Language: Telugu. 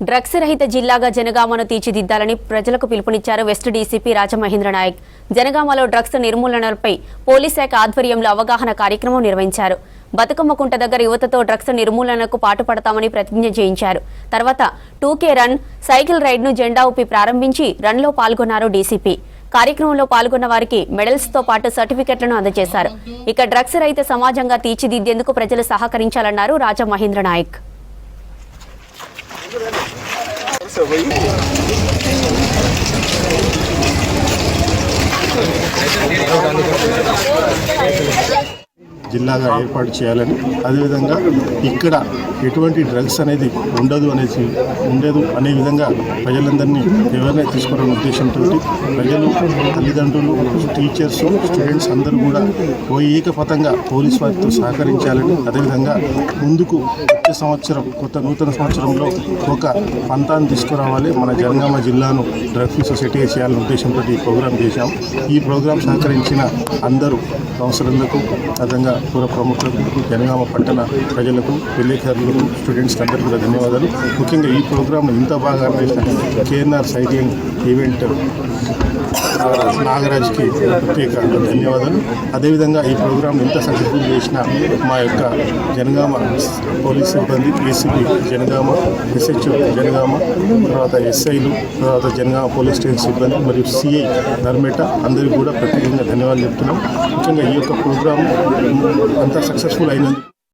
డ్రగ్స్ రహిత జిల్లాగా జనగామను తీర్చిదిద్దాలని ప్రజలకు పిలుపునిచ్చారు వెస్ట్ డీసీపీ రాజమహేంద్ర నాయక్. జనగామలో డ్రగ్స్ నిర్మూలనపై పోలీస్ శాఖ ఆధ్వర్యంలో అవగాహన కార్యక్రమం నిర్వహించారు. బతుకమ్మకుంట దగ్గర యువతతో డ్రగ్స్ నిర్మూలనకు పాటుపడతామని ప్రతిజ్ఞ చేయించారు. తర్వాత 2K రన్ సైకిల్ రైడ్ ను జెండా ఊపి ప్రారంభించి రన్ లో పాల్గొన్నారు డీసీపీ. కార్యక్రమంలో పాల్గొన్న వారికి మెడల్స్ తో పాటు సర్టిఫికెట్లను అందజేశారు. ఇక డ్రగ్స్ రహిత సమాజంగా తీర్చిదిద్దేందుకు ప్రజలు సహకరించాలన్నారు రాజమహేంద్ర నాయక్. జిల్లాగా ఏర్పాటు చేయాలని, అదేవిధంగా ఇక్కడ ఎటువంటి డ్రగ్స్ అనేది ఉండదు అనే విధంగా ప్రజలందరినీ ఎవరినైనా తీసుకునే ఉద్దేశంతో ప్రజలు, తల్లిదండ్రులు, టీచర్స్, స్టూడెంట్స్ అందరూ కూడా ఏకపథంగా పోలీస్ వారితో సహకరించాలని, అదేవిధంగా ముందుకు వచ్చే సంవత్సరం నూతన సంవత్సరంలో ఒక పంతాన్ని తీసుకురావాలి, మన జనగామ జిల్లాను డ్రగ్ ఫ్రీ సొసైటీగా చేయాలనే ఉద్దేశంతో ఈ ప్రోగ్రాం చేశాం. ఈ ప్రోగ్రాం సహకరించిన అందరూ కౌన్సిలర్లకు, అదేవిధంగా పూర్వ ప్రముఖులకు, జనగామ పట్టణ ప్రజలకు, విలేకరులకు, స్టూడెంట్స్కి అందరికీ కూడా ధన్యవాదాలు. ముఖ్యంగా ఈ ప్రోగ్రాంను ఇంత బాగా కేఎన్ఆర్ సైక్లింగ్ ఈవెంట్ నాగరాజ్కి ప్రత్యేక ధన్యవాదాలు. అదేవిధంగా ఈ ప్రోగ్రాం ఇంత సక్సెస్ఫుల్ చేసిన మా యొక్క జనగామ పోలీస్ సిబ్బంది, ఏసీపీ జనగామ, SHO జనగామ, తర్వాత SIలు, తర్వాత జనగామ పోలీస్ స్టేషన్ సిబ్బంది మరియు CI ధర్మేట అందరికీ కూడా ప్రత్యేకంగా ధన్యవాదాలు చెప్తున్నాం. ముఖ్యంగా ఈ యొక్క ప్రోగ్రాం అంత సక్సెస్ఫుల్ అయినందుకు